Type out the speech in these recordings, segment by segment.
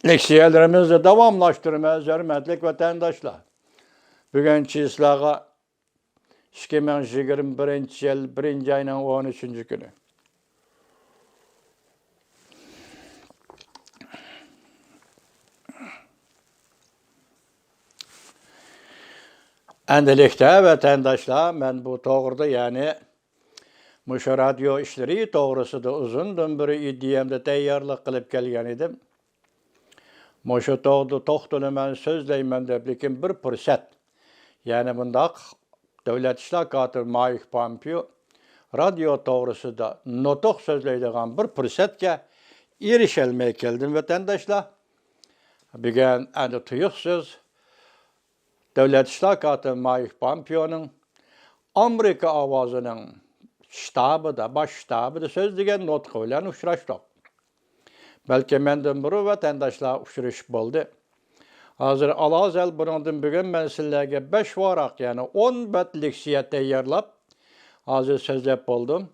Leksiyalarımızı davamlaştırmaz, hürmetlik vatandaşlar. Bugünkü islaha 2021 yıl 1. ayının 13. günü. Endilikte vatandaşlar, ben bu doğruda yani Muşa radyo işleri doğrusu da uzundan beri idiyemde tayyorlik kılıp kelgen edim. Muşa doğdu toxtunu ben sözleymen de lekin bir fırsat. Yani bundaq Devlet İşler Katır Mike Pompeo radyo doğrusu da notok sözleydiğen bir fırsatga erişelmeye keldim vatandaşlar. Bugün endi tuyuksuz Devlet İşler Katır Mike Pompeo'nun Amerika avazının baş ştabı da sözlegen notku bilen uçraştık. Belki menden biri vatandaşlar uçraş oldu. Hazır alazel bunun bugün ben sizlerge 5 varak yani 10 bet leksiya tayyorlap hazır sözlep oldum.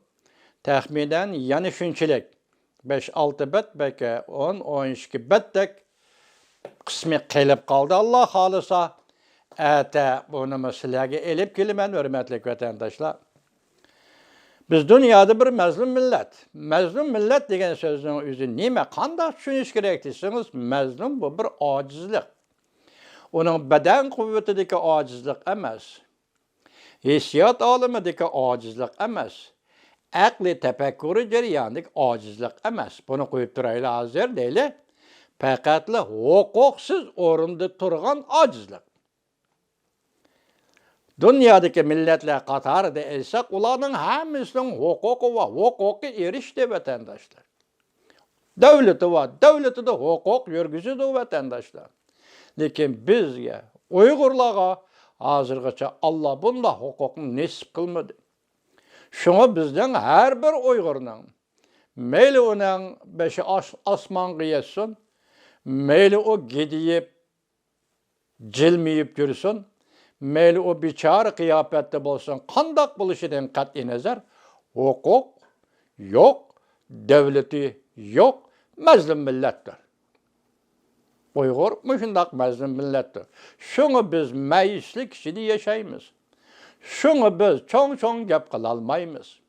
Tahminen yani şunçilik 5-6 bet belki 10-12 bettek kısmı kelip kaldı. Allah halisa ete bunu sizlerge elip kelimen hürmetlik vatandaşlar. Biz dünyada bir mezlum millet. Mezlum millet degen sözün özü nime? Qanday tushunish kerak deseniz, mezlum bu bir acizlik. Onun beden kuvvetideki acizlik emas. Hissiyat alemideki acizlik emas. Akli tefekkürü jarayonidagi acizlik emas. Bunu qo'yib turaylik hozir deyli. Faqatli huquqsiz o'rinda turgan acizlik. Dünyadaki milletler qatarida elsak, ularning hammasının huquqi va huquqi erishdi vatandaşlar. Devleti var, devletide hukuk yürgüzüdü vatandaşlar. Lekin bizge, Uygurlarga hazırgacha Allah bunda hukukni nesip kılmadı. Şuna bizden her bir Uygurning, meyli onun beşi asmanga yetsin, meyli o gidiyip, cilmeyip yürüsün, meyli o biçare kıyafette bolsun, kandak buluşiden kat'i nazar, hukuk yok, devleti yok, mezlum millettir. Uygur muşundaq mezlum millettir. Şunu biz meyisli kişide yaşayımız. Şunu biz çoğun gep kılalmayımız.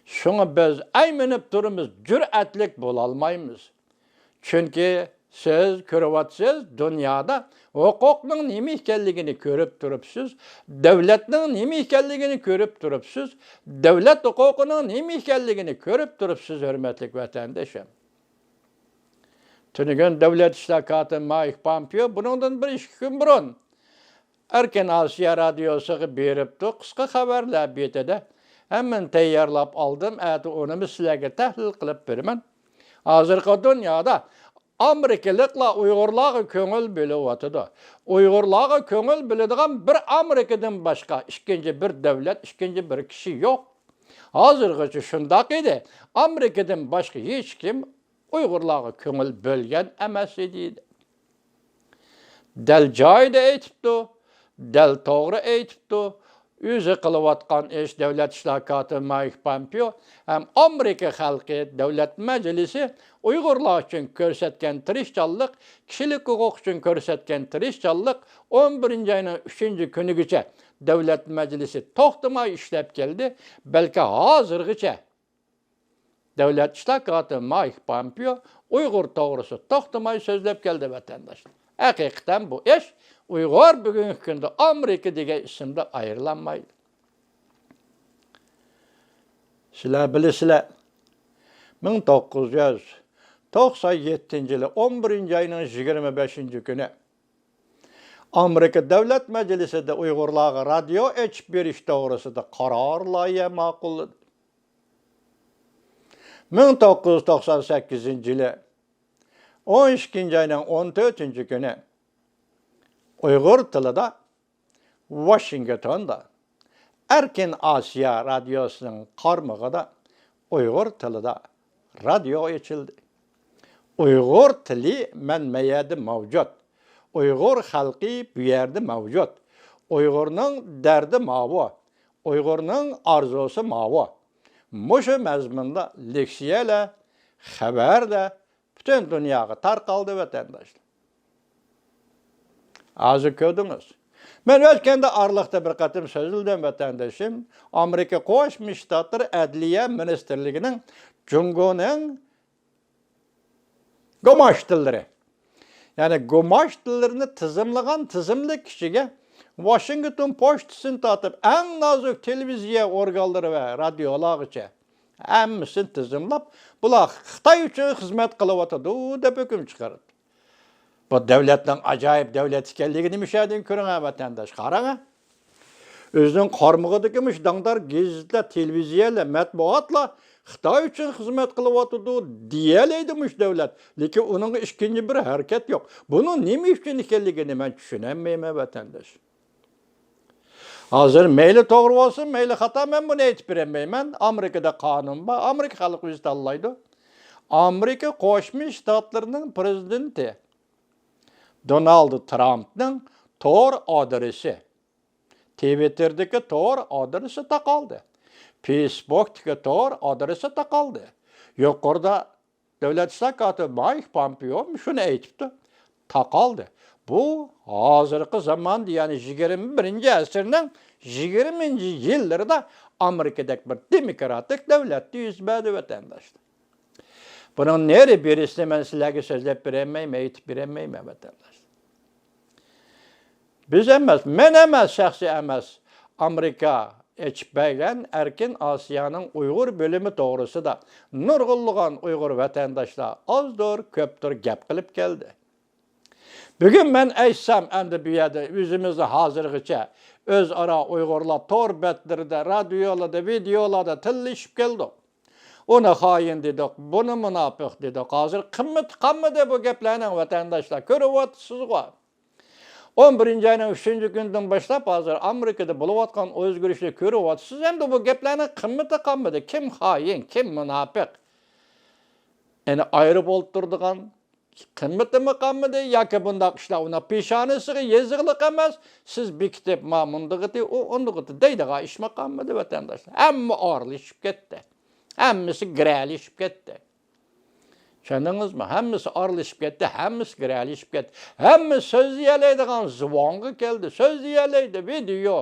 Şunu biz ayminip durumuz, cüretlik bulalmayımız. Çünkü siz körüvatsız dünyada hukukun nime ekanligini körüp turupsiz, devletning nime ekanligini körüp turupsiz, devlet hukukunun nime ekanligini körüp turupsiz hürmetlik vatandaşım. Tünügün Devlet İşler Katır Mike Pompeo bunundan 1-2 gün burun Erken Asya Radyosu beripti, kısa haberler betede. Hemen tayyorlap aldım, eti onu sizlerge tahlil kılıp berimen. Hazırki dünyada Amerikalıkla Uygurlarga köngül bölüwatydy. Uygurlarga köngül böledigen bir Amerikadan başka ikinci bir devlet, ikinci bir kişi yok. Hazırgıçı şundaq idi. Amerikadan başka hiç kim Uygurlarga köngül bölgen emas idi. Del joyda aytipdi, del toğrı aytipdi. Özü kılıvatkan iş Devlet İşler Katır Mike Pompeo hem Amerika halkı Devlet Meclisi Uygurlar için körsetken tirişçallık, kişilik hukuk için körsetken tirişçallık 11. ayının 3. günügüçe Devlet Meclisi toxtumay işlep geldi. Belki hazırgıça Devlet İşler Katır Mike Pompeo Uygur doğrusu toxtumay sözlep geldi vatandaşlar. Hakikaten bu iş Uygur bugünkü günde Amerika diye isimde ayrılanmaydı. Sizler bilisizler, 1997 yılı 11. ayının 25. günü Amerika Devlet Meclisi'de Uygurlarga radyo açıp beriş doğrusu da karar layığı makulladı. 1998 yılı 12. ayının 14. günü Uygur tılıda Washington'da Erken Asya Radyosu'nun karmağında Uygur tılıda radyo açıldı. Uygur tili menmeyedi mevcut. Uygur halkı bu yerde mevcut. Uygur'un derdi mavu. Uygur'un arzusu mavu. Muşu mezmunda leksiyele, haberle, Bütün dünyaya tarqaldı vatandaşlar. Azı gördünüz. Ben ötkende arlıqda bir qatım sözüldüm vatandaşım. Amerika Qo'shma Shtatlar Adliya Ministerligining Jungoning Gomash tillari. Yani Gomash tillarini tizimli kishiga Washington pochtasini tatib, eng nozik televiziya organlari va radiolargacha hammasini tizimlab, bular Xitoy uchun xizmat qilyotadi deb hukm chiqardi. Bu devletning ajoyib davlat ekanligini mishadin ko'ring vatandosh, qarang. O'zining qarmog'idagi mushdangdar gazetlar, televiziyalar, matbuotlar Xitoy uchun xizmat qilyotadi deyiladi mush davlat. Lekin uning ikkinchi bir harakat yo'q. Buni nima uchun ekanligini men tushunmayman vatandosh. Hozir meyli to'g'ri bo'lsin, meyli xato, men buni aytib bermayman. Amerikada qonun bor, Amerika xalqi o'zi tanlaydi. Amerika Qo'shma Shtatlarining prezidenti Donald Trumpning Tor adresi, Twitter'dagi Tor adresi taqaldi. Facebook'dagi Tor adresi taqaldi. Yuqorida davlat ishlar kotibi Mike Pompeo shuni aytibdi. Taqaldi. Bu hozirgi zamanda, ya'ni 21-asrning 20-yillarida Amerikadagi bir demokratik davlatda yuz berdi vatandoshlar. Bunun nere birisini men sizlarga so'zlab bermayman, aytib bermayman vatandoshlar. Biz emas, men emas, shaxsiy emas, Amerika etishbagan Erkin Osiyoning Uyg'ur bo'limi to'g'risida nurg'unlagan Uyg'ur vatandoshlar ozdir, ko'pdir gap qilib keldi. Bugun men aytsam, endi bu yerda o'zimizni hozirgacha o'zaro Uyg'urlar tor betlarida, radiolarda, videolarda tillashib keldik. Ona hain dedik, bunu munofiq dedik. Hozir qimmat qanmadi bu gaplarning vatandoshlar, ko'ryapsizlar. 11-ayning 3-kundan boshlab hozir Amerikada bo'layotgan o'zgarishni ko'ryapsiz. Endi bu gaplarning qimmati qanmadi? Kim hain, kim munofiq? Yani ayrı o'ltirdigan qimmatimi qanmadi yoki bundaq ishlar uni peshonasiga yeziqliq emas. Siz bekitib ma'mundig'iti, u undig'iti deydigan ishmi qanmadi vatandoshlar? Hamma orlashib ketdi. Hammasi giralishib ketdi. Tushundingizmi? Hammasi orlashib ketdi, hammasi giralishib ketdi. Hamma so'zlaydigan zvonga keldi. So'zlaydi video,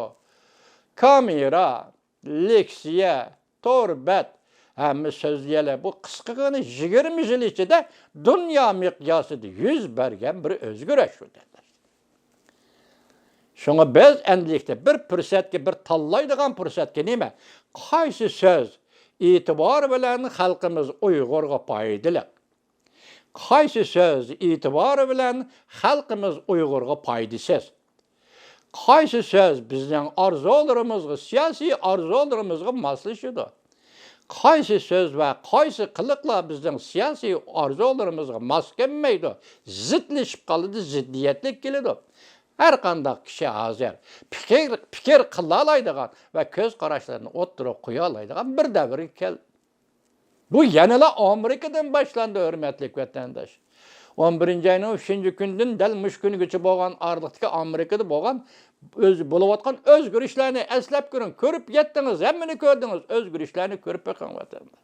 kamera, leksiya, torbat, hamma so'zlaylar. Bu qisqagina 20 yil ichida dunyo miqyosida yuz bergan bir o'zgarish o'tadi. Shunga biz endilikda bir fursatga, bir tanlaydigan fursatga nima? Qaysi so'z e'tibor bilan xalqimiz Uyg'urga foydali? Qaysi so'z e'tibor bilan xalqimiz Uyg'urga foydasiz? Qaysi so'z bizning orzularimizga, siyosiy orzularimizga moslashadi? Qaysi so'z va qaysi qiliqlar bizning siyosiy orzularimizga mos kelmaydi? Zidlashib qoladi, ziddiyatlik keladi. Her qanday kishi hozir fikr qila oladigan va ko'z qarashlarini o'ttirib qo'ya oladigan bir davrga keldi. Bu yanala Amerikadan boshlandi, hurmatli vatandosh. 11-ayning 3-kundan dal mush kungacha bo'lgan arliqdagi Amerikada bo'lgan bo'layotgan o'zgarishlarni eslab ko'ring. Ko'rib yetdingiz, hammani ko'rdingiz. O'zgarishlarni ko'rib beqing vatandosh.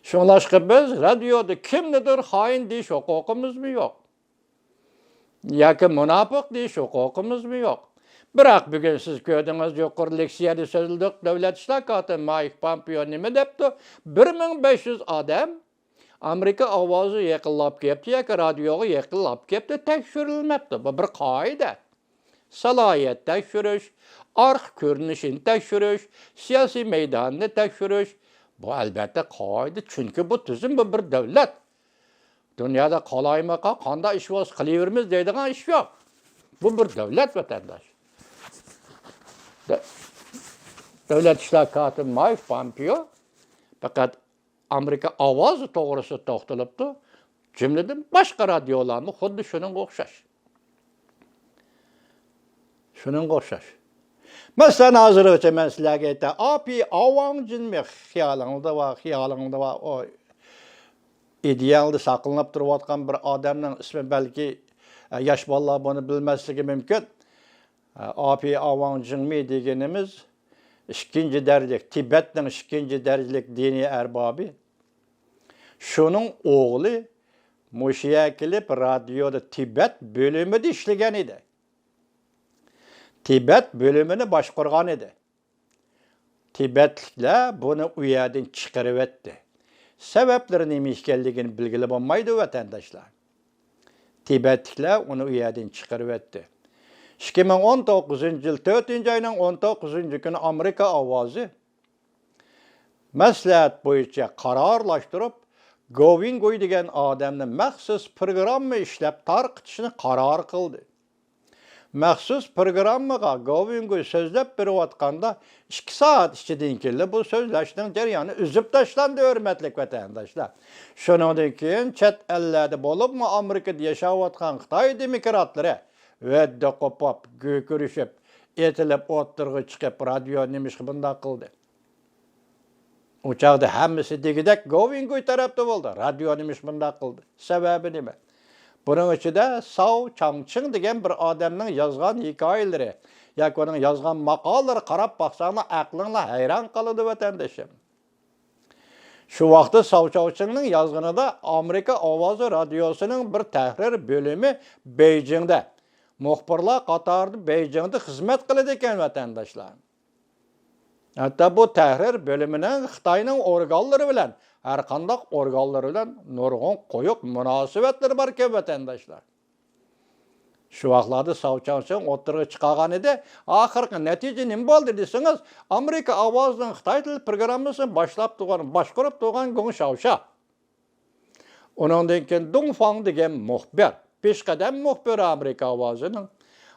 Shunlashqa biz radioda kimnidir xoin deyish huquqimizmi yo'q? Yoki munofiq deyish huquqimizmi yo'q? Biroq bugun siz ko'rdingiz, yuqori leksiyada so'zildik, davlat ishlar kotibi Mike Pompeo nima debdi? 1500 odam Amerika ovozi yaqinlab kelibdi yoki radioga yaqinlab kelibdi, tekshirilmabdi. Bu bir qoida. Salohiyat tekshirish, arx ko'rinishini tekshirish, siyosiy maydonni tekshirish, bu albatta qoida, chunki bu tuzum bu bir davlat. Dunyoda qolaymaqa qanday ish bo'lsa qilaveramiz deydigan ish yo'q. Bu bir davlat vatandosh. Davlat ishlar kotibi Mike Pompeo faqat Amerika ovozi to'g'risida to'xtalibdi. Jumladan boshqa radiolarni xuddi shunga o'xshash. Shunga o'xshash. Masalan, hozirgacha men sizlarga aytaman, "Api avangjinmi xiyolingda va o idealda saqlanib turayotgan bir odamning ismi balki yosh bolalar buni bilmasligi mumkin. Api Avangjinmi deganimiz ikkinchi darajalik Tibetning ikkinchi darajalik diniy arbobi. Şunun oğlu muşuya kelip radyoda Tibet bölümünde işleyen idi. Tibet bölümünü başkurgan idi. Tibetlikler bunu u yerden çıkarıp etti. Sebepleri neymiş geldiğini bilgili olmaydı vatandaşlar. Tibetlikler onu u yerden çıkarıp etti. 2019 yıl 4. ayının 19. günü Amerika avazı məsləhət boyunca qararlaşdırıb Govingoy degan odamni maxsus programma ishlab tarqitishni qaror qildi. Maxsus programmaga Govingoy so'zlab berayotganda 2 soat ichidan kelib bu so'zlashning jarayoni uzib tashlandi, hurmatli vatandoshlar. Shundan keyin chet ellarda bo'libmi Amerikada yashayotgan Xitoy demokratlari vadda qopab, ko'rishib, etilib o'tirg'i chiqib radio nemish bunday qildi. O çağda hammasi degidek Govingoy tarafta oldu. Radyo neymiş bunday qildi. Sebebi nima? Bunun içinde Sao Changching degan bir odamning yozgan hikoyalari yoki uning yozgan maqolalari qarab baqsanglar aqlinglar hayron qoladi vatandoshim. Şu vaqtda Sao Changchingning yozganida Amerika ovozi radiosining bir tahrir bölümü Beijingda muxbirlar qatorida Beijingda xizmat qiladi ekan vatandoshlar. Hatta bu tahrir bölümünün Xitoyning organlari bilan, har qanday organlar bilan nurg'un qo'yiq munosabatlar bor ekan vatandoshlar. Shu vaqtlarda Sao Changching o'tirg'i chiqargan edi. Oxirgi natija nima bo'ldi desangiz, Amerika ovozining Xitoy tili programmasini boshqarib turgan Gong Xiaosha. Undan keyin Dong Fang degan muxbir, peshqadam muxbir Amerika ovozining.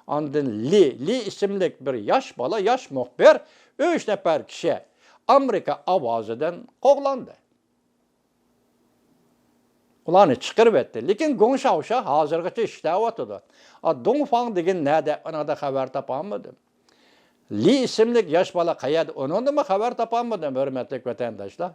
Ondan Li ismli bir yosh muxbir 3 nafar kishi Amerika ovozidan qo'g'landi. Ularni chiqarib etdi. Lekin Gong Xiaosha hozirgacha ishlayotdi. Dong Fang degan nada onada xabar topolmadim. Li ismli yosh bola qayerda undan xabar topolmadim, hurmatli vatandoshlar.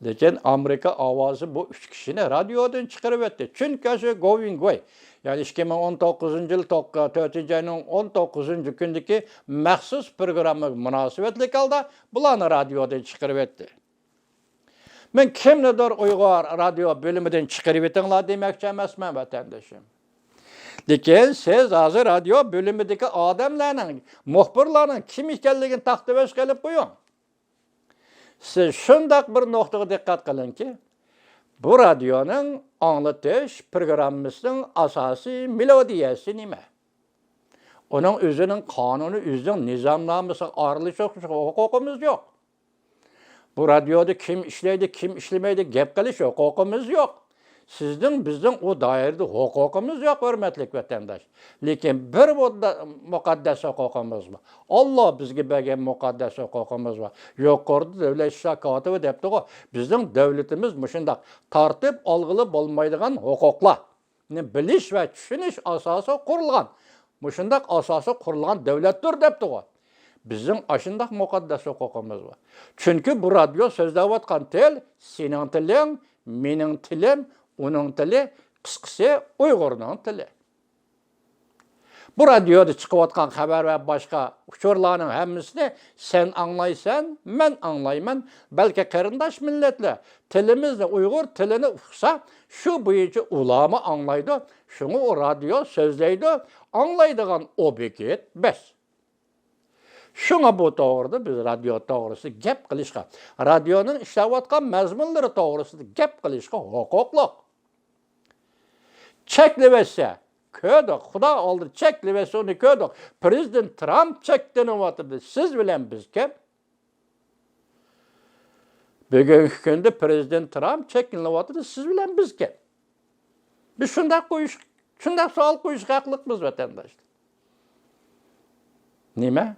Lekin Amerika ovozi bu 3 kishini radiodan chiqarib etdi. Chunki shu Govingoy, yani 2019 yıl 4. ayının 19. gündeki məxsus programma münasibətli qalda bularni radiodan chiqarib etdi. Men kimnidir Uyg'ur radio bölümüden chiqarib etinglar demoqchi emasman vatandoshim. Lekin siz hozir radio bölümündeki odamlarning, muxbirlarning kim ekanligini taqdibash qilib qo'ying. Siz shundoq bir nuqtaga diqqat qiling-ki, bu radyoning anglatish programmasining asosiy melodiyasi nima? Onun o'zining qonuni, o'zining nizomnomasi aralashishga huquqimiz yo'q. Bu radyoda kim ishlaydi, kim ishlamaydi gap qilish huquqimiz yo'q. Bizning o doirada huquqimiz yo'q, hurmatli vatandosh. Lekin bir muqaddas huquqimiz bor. Alloh bizga bergan muqaddas huquqimiz bor. Yuqorida davlat shakoti debdi, bizning davlatimiz mushundaq tartib olg'ili bo'lmaydigan huquqlarni bilish va tushunish asosi qurilgan. Mushundaq asosi qurilgan davlatdir debdi. Bizning ashundaq muqaddas huquqimiz bor. Chunki bu radio so'zlayotgan til sening tiling, mening tilim, onun tili, qisqasi Uyg'urning tili. Bu radioda chiqayotgan xabar va boshqa uchurlarning hammasini sen anglaysan, men anglayman. Balki qarindosh millatlar tilimizni, Uyg'ur tilini uqsa, shu bo'yicha ulama anglaydi. Shuni o radio so'zlaydi, anglaydigan obyekt bas. Shunga bu to'g'rida biz radio to'g'risida gap qilishga, radioning ishlayotgan mazmunlari to'g'risida gap qilishga huquqli. Cheklevese, köydük, Xudo oldi cheklevese onu köydük. Prezident Trump chekleniyotirdi. Siz bilen biz kim? Bugungi kunda Prezident Trump chekleniyotirdi. Siz bilen biz kim? Biz shunday savol qo'yish haqliqmiz vatandoshlar. Nima?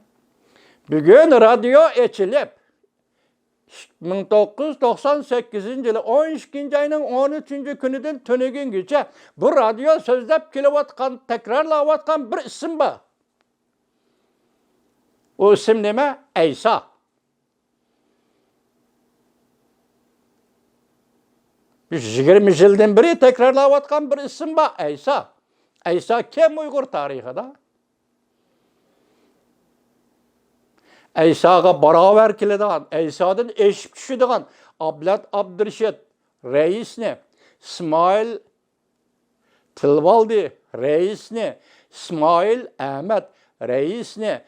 Bugun radio echilib 1998 yılı 12. ayının 13. günüden tönügünce bu radyo sözlep kilovatkan, tekrarlavatkan bir isim var. O isim neme? İsa. Biz 20 yıldan beri tekrarlavatkan bir isim var. İsa. İsa kim Uygur tarihinde? İsa'ga beraber kilediğen, İsa'dan eşip düşüdüğen, Ablat Abdurşit reisni, İsmail Tilvaldi reisni, İsmail Ahmet reisni,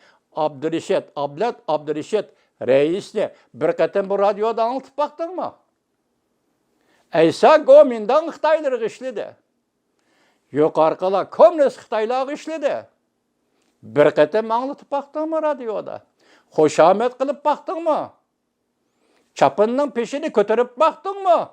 Ablat Abdurşit reisni bir qatam bu radyoda anlatıp baktın mı? Eysa Gomin'dan Xitaylar işledi. Yukarıda komünist Xitaylar işledi. Bir qatam anlatıp baktın mı radyoda? Hoşamet kılıp baktın mı? Çapının peşini götürüp baktın mı?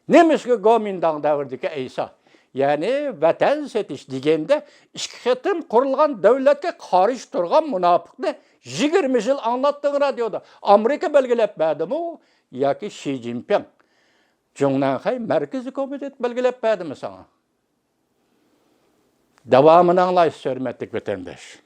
Nemişki Gomin'dan davrıdaki Eysa. Yani vatan setiş degende iki qitim kurulgan devletke karşı durgan münafıkni 20 yıl anlattığın radyoda. Amerika belgilep verdi mi? Ya ki Xi Jinping. Cumhurbaşkanı Merkezi Komitet belgilep verdi mi sana? Devamını anlayış hürmetlik vatandaş.